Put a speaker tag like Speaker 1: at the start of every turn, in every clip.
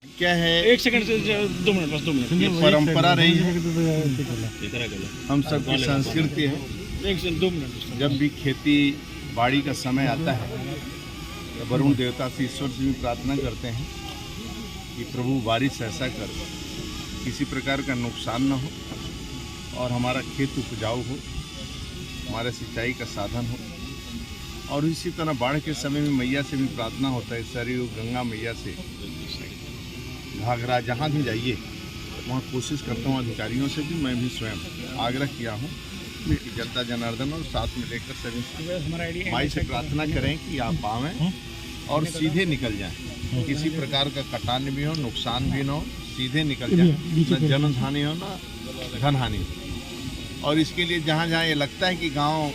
Speaker 1: क्या है,
Speaker 2: एक सेकंड से 2 मिनट, बस 2 मिनट।
Speaker 1: ये परंपरा रही है, हम सबकी संस्कृति है।
Speaker 2: 1 से 2 मिनट।
Speaker 1: जब भी खेती बाड़ी का समय आता है तो वरुण देवता से, ईश्वर से भी प्रार्थना करते हैं कि प्रभु बारिश ऐसा कर किसी प्रकार का नुकसान न हो और हमारा खेत उपजाऊ हो, हमारे सिंचाई का साधन हो। और इसी तरह बाढ़ के समय में मैया से भी प्रार्थना होता है, सरयू गंगा मैया से, घाघरा, जहाँ भी जाइए वहाँ कोशिश करता हूँ, अधिकारियों से भी मैं भी स्वयं आग्रह किया हूँ कि जनता जनार्दन और साथ में लेकर सभी माई से प्रार्थना करें कि आप आवें और सीधे निकल जाएं, किसी प्रकार का कटान भी हो, नुकसान भी न हो, सीधे निकल जाएं, न जन हानि हो न धन हानि हो। और इसके लिए जहाँ जहाँ ये लगता है कि गांव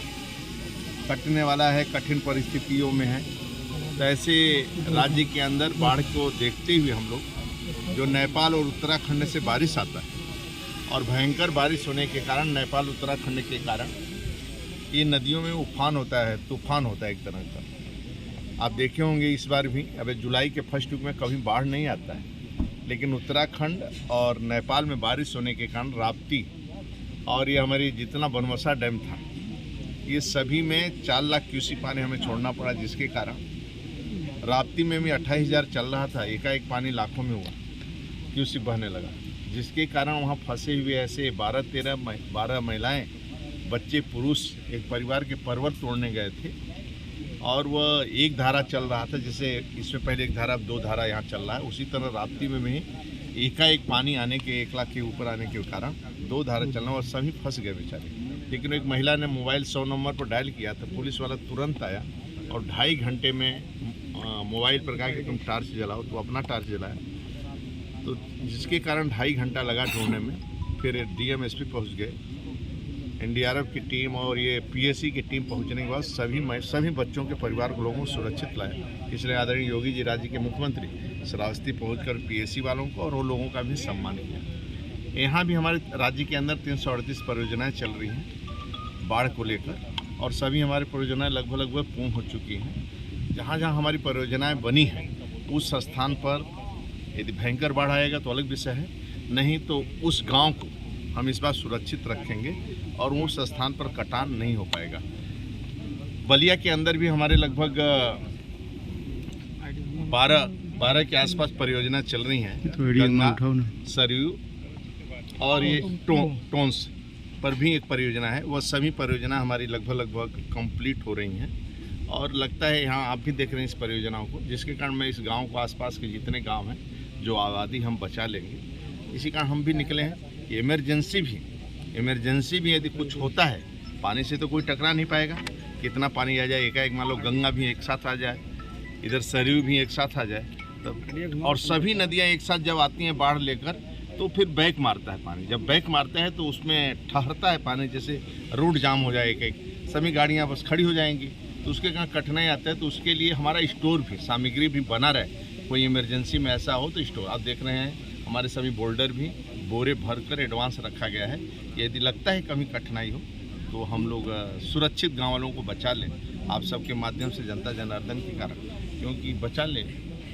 Speaker 1: कटने वाला है, कठिन परिस्थितियों में है, तो ऐसे राज्य के अंदर बाढ़ को देखते हुए हम लोग, जो नेपाल और उत्तराखंड से बारिश आता है और भयंकर बारिश होने के कारण, नेपाल उत्तराखंड के कारण ये नदियों में उफान होता है, तूफान होता है एक तरह का। आप देखे होंगे इस बार भी, अब जुलाई के फर्स्ट वीक में कभी बाढ़ नहीं आता है, लेकिन उत्तराखंड और नेपाल में बारिश होने के कारण राप्ती और ये हमारी जितना बनमसा डैम था, ये सभी में 4 लाख क्यूसी पानी हमें छोड़ना पड़ा, जिसके कारण राप्ती में भी 28,000 चल रहा था, एकाएक पानी लाखों में हुआ, क्यूसी बहने लगा, जिसके कारण वहाँ फंसे हुए ऐसे 12 महिलाएं, बच्चे, पुरुष एक परिवार के पर्वत तोड़ने गए थे। और वह एक धारा चल रहा था, जैसे इसमें पहले एक धारा, 2 धारा यहाँ चल रहा है, उसी तरह राप्ती में भी एकाएक पानी आने के 1 लाख के ऊपर आने के कारण 2 धारा चलना और सभी फंस गए बेचारे। लेकिन एक महिला ने मोबाइल 100 नंबर पर डायल किया तो पुलिस वाला तुरंत आया और 2.5 घंटे में मोबाइल पर कहा कि तुम टार्च जलाओ, तो अपना टार्च जलाया, तो जिसके कारण 2.5 घंटा लगा ढूंढने में। फिर डीएम-एसपी पहुँच गए, एनडीआरएफ की टीम और ये पीएससी की टीम पहुंचने के बाद सभी बच्चों के परिवार को, लोगों को सुरक्षित लाए। इसलिए आदरणीय योगी जी, राज्य के मुख्यमंत्री, श्रावस्ती पहुंचकर पीएससी वालों को और वो लोगों का भी सम्मान किया। यहाँ भी हमारे राज्य के अंदर 338 परियोजनाएँ चल रही हैं बाढ़ को लेकर, और सभी हमारी परियोजनाएँ लगभग पूर्ण हो चुकी हैं। जहाँ जहाँ हमारी परियोजनाएँ बनी हैं उस स्थान पर यदि भयंकर बाढ़ आएगा तो अलग विषय है, नहीं तो उस गाँव को हम इस बार सुरक्षित रखेंगे और उस स्थान पर कटान नहीं हो पाएगा। बलिया के अंदर भी हमारे लगभग 12 के आसपास परियोजना चल रही हैं, गंगा, सरयू और ये टोंस पर भी एक परियोजना है। वह सभी परियोजना हमारी लगभग कंप्लीट हो रही हैं और लगता है यहाँ आप भी देख रहे हैं इस परियोजनाओं को, जिसके कारण मैं इस गाँव को, आसपास के जितने गाँव हैं, जो आबादी हम बचा लेंगे। इसी कारण हम भी निकले हैं। इमरजेंसी भी यदि कुछ होता है, पानी से तो कोई टकरा नहीं पाएगा, कितना पानी आ जाए, एकाएक मान लो गंगा भी एक साथ आ जाए, इधर सरयू भी एक साथ आ जाए, तब और सभी नदियां एक साथ जब आती हैं बाढ़ लेकर, तो फिर बैक मारता है पानी। जब बैक मारता है तो उसमें ठहरता है पानी, जैसे रोड जाम हो जाए, एक सभी गाड़ियाँ बस खड़ी हो जाएंगी, तो उसके कारण कठिनाई आता है। तो उसके लिए हमारा स्टोर भी, सामग्री भी बना रहे, कोई इमरजेंसी में ऐसा हो तो स्टोर। आप देख रहे हैं हमारे सभी बोल्डर भी बोरे भरकर एडवांस रखा गया है, यदि लगता है कभी कठिनाई हो तो हम लोग सुरक्षित गाँव वालों को बचा लें, आप सबके माध्यम से, जनता जनार्दन के कारण, क्योंकि बचा लें,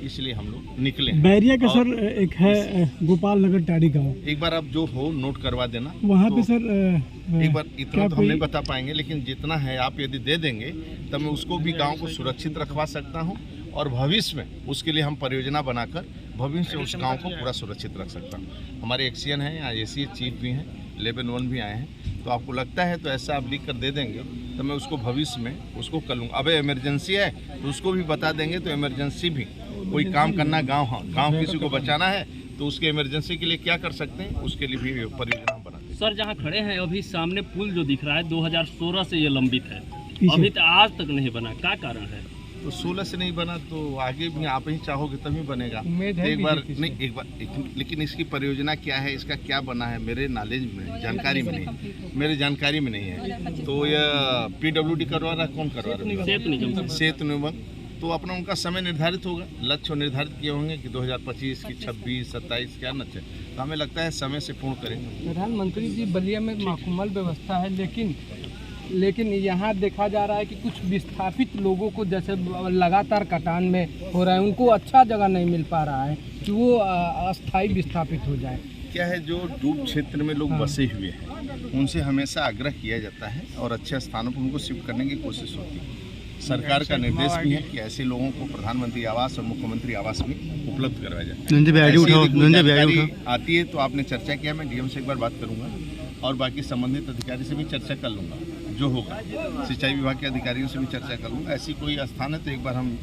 Speaker 1: इसलिए हम लोग निकले।
Speaker 2: बैरिया का सर एक है गोपाल नगर टाड़ी गाँव,
Speaker 1: एक बार आप जो हो नोट करवा देना
Speaker 2: वहाँ
Speaker 1: तो
Speaker 2: पे सर
Speaker 1: एक बार, इतना तो हम नहीं बता पाएंगे, लेकिन जितना है आप यदि दे देंगे तब मैं उसको भी गाँव को सुरक्षित रखवा सकता हूँ और भविष्य में उसके लिए हम परियोजना बनाकर भविष्य में उस गांव को पूरा सुरक्षित रख सकता हूं। हमारे एक्सीएन हैं, यहाँ एसी चीफ भी हैं, लेवल 1 भी आए हैं, तो आपको लगता है तो ऐसा आप लिख कर दे देंगे तो मैं उसको भविष्य में उसको कर लूँगा। अब इमरजेंसी है तो उसको भी बता देंगे, तो इमरजेंसी भी कोई काम करना, गाँव किसी को बचाना है तो उसके इमरजेंसी के लिए क्या कर सकते हैं, उसके लिए भी परियोजना बना देंगे।
Speaker 3: सर, जहाँ खड़े हैं अभी सामने पुल जो दिख रहा है 2016 से ये लंबित है, अभी तक आज तक नहीं बना, क्या कारण है?
Speaker 1: तो 16 से नहीं बना तो आगे भी आप ही चाहोगे तभी बनेगा। लेकिन इसकी परियोजना क्या है, इसका क्या बना है, मेरे नॉलेज में, जानकारी में नहीं, मेरे जानकारी में नहीं है। तो यह पीडब्ल्यूडी करवा रहा है, कौन करवा रहा है? सेतु निगम। तो अपना उनका समय निर्धारित होगा, लक्ष्य निर्धारित किए होंगे कि 2025 की 26, 27 क्या लक्ष्य, तो हमें लगता है समय से पूर्ण करेंगे।
Speaker 4: प्रधानमंत्री जी, बलिया में माकूमल व्यवस्था है, लेकिन यहाँ देखा जा रहा है कि कुछ विस्थापित लोगों को जैसे लगातार कटान में हो रहा है, उनको अच्छा जगह नहीं मिल पा रहा है, कि वो अस्थायी विस्थापित हो जाए।
Speaker 1: क्या है, जो डूब क्षेत्र में लोग बसे हुए हैं उनसे हमेशा आग्रह किया जाता है और अच्छे स्थानों पर उनको शिफ्ट करने की कोशिश होती है। सरकार का निर्देश भी है कि ऐसे लोगों को प्रधानमंत्री आवास और मुख्यमंत्री आवास में उपलब्ध करवाया जाए। ऐसी यदि कोई जानकारी आती है तो आपने चर्चा किया, मैं डीएम से एक बार बात करूंगा और बाकी संबंधित अधिकारी से भी चर्चा कर लूंगा। जो होगा सिंचाई विभाग के अधिकारियों से भी चर्चा कर लूंगा। ऐसी कोई स्थान है तो एक बार हम